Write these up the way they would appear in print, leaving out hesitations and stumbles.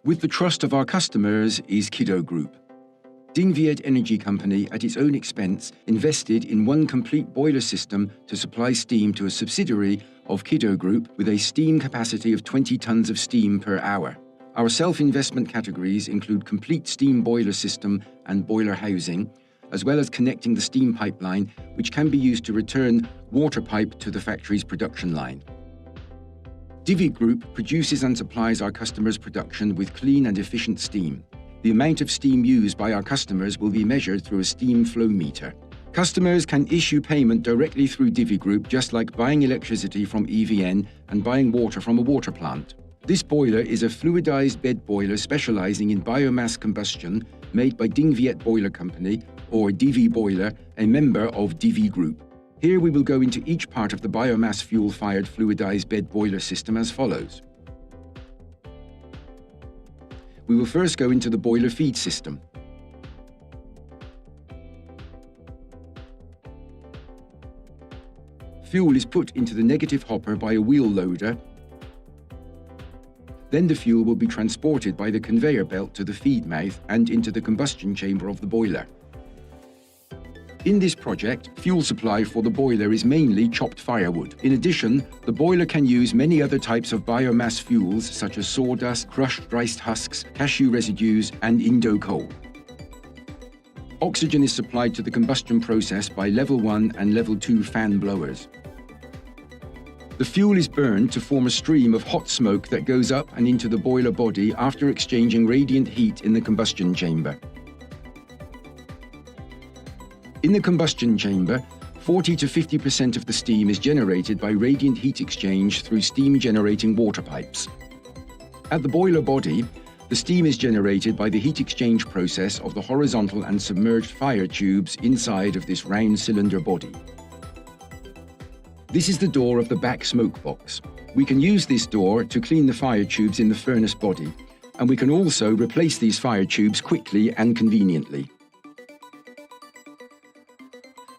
With the trust of our customers is KIDO Group. Dingviet Energy Company, at its own expense, invested in one complete boiler system to supply steam to a subsidiary of KIDO Group with a steam capacity of 20 tons of steam per hour. Our self-investment categories include complete steam boiler system and boiler housing, as well as connecting the steam pipeline, which can be used to return water pipe to the factory's production line. DIVI Group produces and supplies our customers' production with clean and efficient steam. The amount of steam used by our customers will be measured through a steam flow meter. Customers can issue payment directly through DIVI Group, just like buying electricity from EVN and buying water from a water plant. This boiler is a fluidized bed boiler specializing in biomass combustion made by Dingviet Boiler Company, or DIVI Boiler, a member of DIVI Group. Here we will go into each part of the biomass fuel-fired fluidized bed boiler system as follows. We will first go into the boiler feed system. Fuel is put into the negative hopper by a wheel loader. Then the fuel will be transported by the conveyor belt to the feed mouth and into the combustion chamber of the boiler. In this project, fuel supply for the boiler is mainly chopped firewood. In addition, the boiler can use many other types of biomass fuels such as sawdust, crushed rice husks, cashew residues, and indo coal. Oxygen is supplied to the combustion process by level 1 and level 2 fan blowers. The fuel is burned to form a stream of hot smoke that goes up and into the boiler body after exchanging radiant heat in the combustion chamber. In the combustion chamber, 40 to 50% of the steam is generated by radiant heat exchange through steam-generating water pipes. At the boiler body, the steam is generated by the heat exchange process of the horizontal and submerged fire tubes inside of this round cylinder body. This is the door of the back smoke box. We can use this door to clean the fire tubes in the furnace body, and we can also replace these fire tubes quickly and conveniently.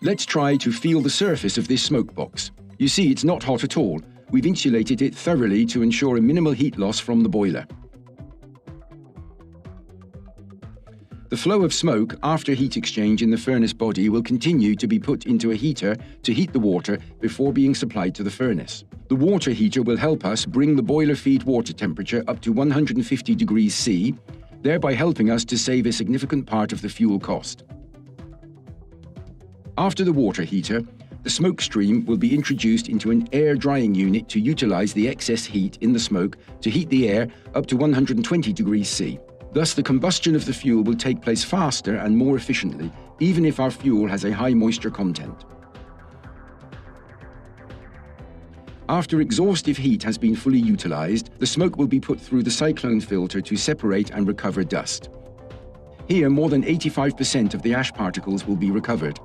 Let's try to feel the surface of this smoke box. You see, it's not hot at all. We've insulated it thoroughly to ensure a minimal heat loss from the boiler. The flow of smoke after heat exchange in the furnace body will continue to be put into a heater to heat the water before being supplied to the furnace. The water heater will help us bring the boiler feed water temperature up to 150 degrees C, thereby helping us to save a significant part of the fuel cost. After the water heater, the smoke stream will be introduced into an air drying unit to utilize the excess heat in the smoke to heat the air up to 120 degrees C. Thus, the combustion of the fuel will take place faster and more efficiently, even if our fuel has a high moisture content. After exhaustive heat has been fully utilized, the smoke will be put through the cyclone filter to separate and recover dust. Here, more than 85% of the ash particles will be recovered.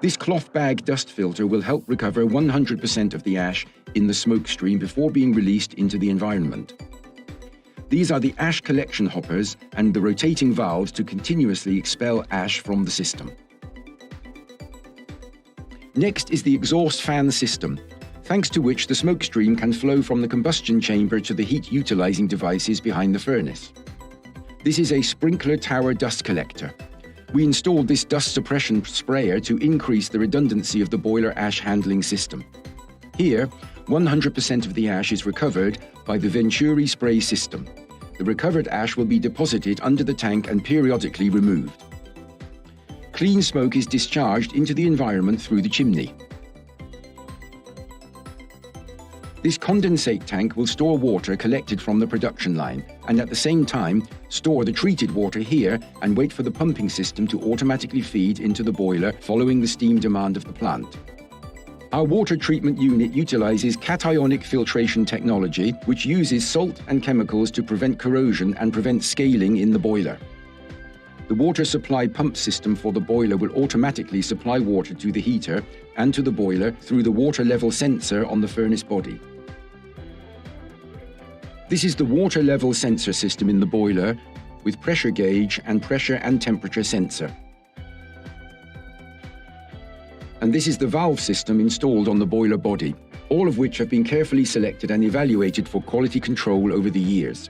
This cloth bag dust filter will help recover 100% of the ash in the smoke stream before being released into the environment. These are the ash collection hoppers and the rotating valves to continuously expel ash from the system. Next is the exhaust fan system, thanks to which the smoke stream can flow from the combustion chamber to the heat utilizing devices behind the furnace. This is a sprinkler tower dust collector. We installed this dust suppression sprayer to increase the redundancy of the boiler ash handling system. Here, 100% of the ash is recovered by the Venturi spray system. The recovered ash will be deposited under the tank and periodically removed. Clean smoke is discharged into the environment through the chimney. This condensate tank will store water collected from the production line and at the same time store the treated water here and wait for the pumping system to automatically feed into the boiler following the steam demand of the plant. Our water treatment unit utilizes cationic filtration technology, which uses salt and chemicals to prevent corrosion and prevent scaling in the boiler. The water supply pump system for the boiler will automatically supply water to the heater and to the boiler through the water level sensor on the furnace body. This is the water level sensor system in the boiler with pressure gauge and pressure and temperature sensor. And this is the valve system installed on the boiler body. all of which have been carefully selected and evaluated for quality control over the years.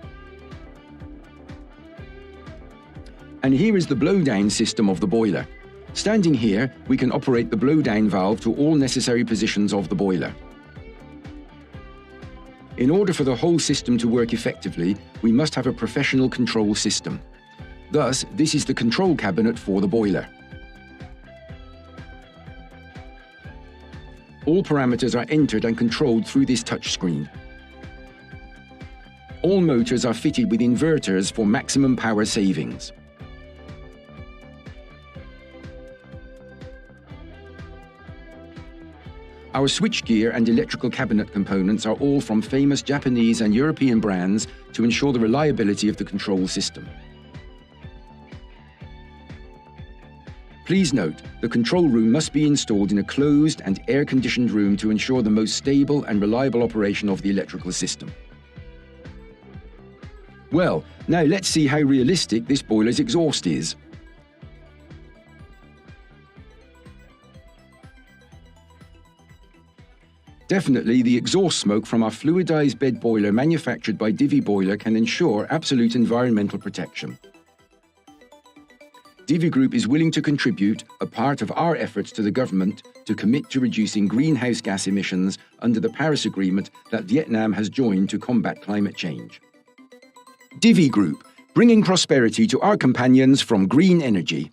And here is the blowdown system of the boiler. Standing here, we can operate the blowdown valve to all necessary positions of the boiler. In order for the whole system to work effectively, we must have a professional control system. Thus, this is the control cabinet for the boiler. All parameters are entered and controlled through this touchscreen. All motors are fitted with inverters for maximum power savings. Our switchgear and electrical cabinet components are all from famous Japanese and European brands to ensure the reliability of the control system. Please note, the control room must be installed in a closed and air-conditioned room to ensure the most stable and reliable operation of the electrical system. Well, now let's see how realistic this boiler's exhaust is. Definitely, the exhaust smoke from our fluidized bed boiler manufactured by DIVI Boiler can ensure absolute environmental protection. DIVI Group is willing to contribute a part of our efforts to the government to commit to reducing greenhouse gas emissions under the Paris Agreement that Vietnam has joined to combat climate change. DIVI Group, bringing prosperity to our companions from green energy.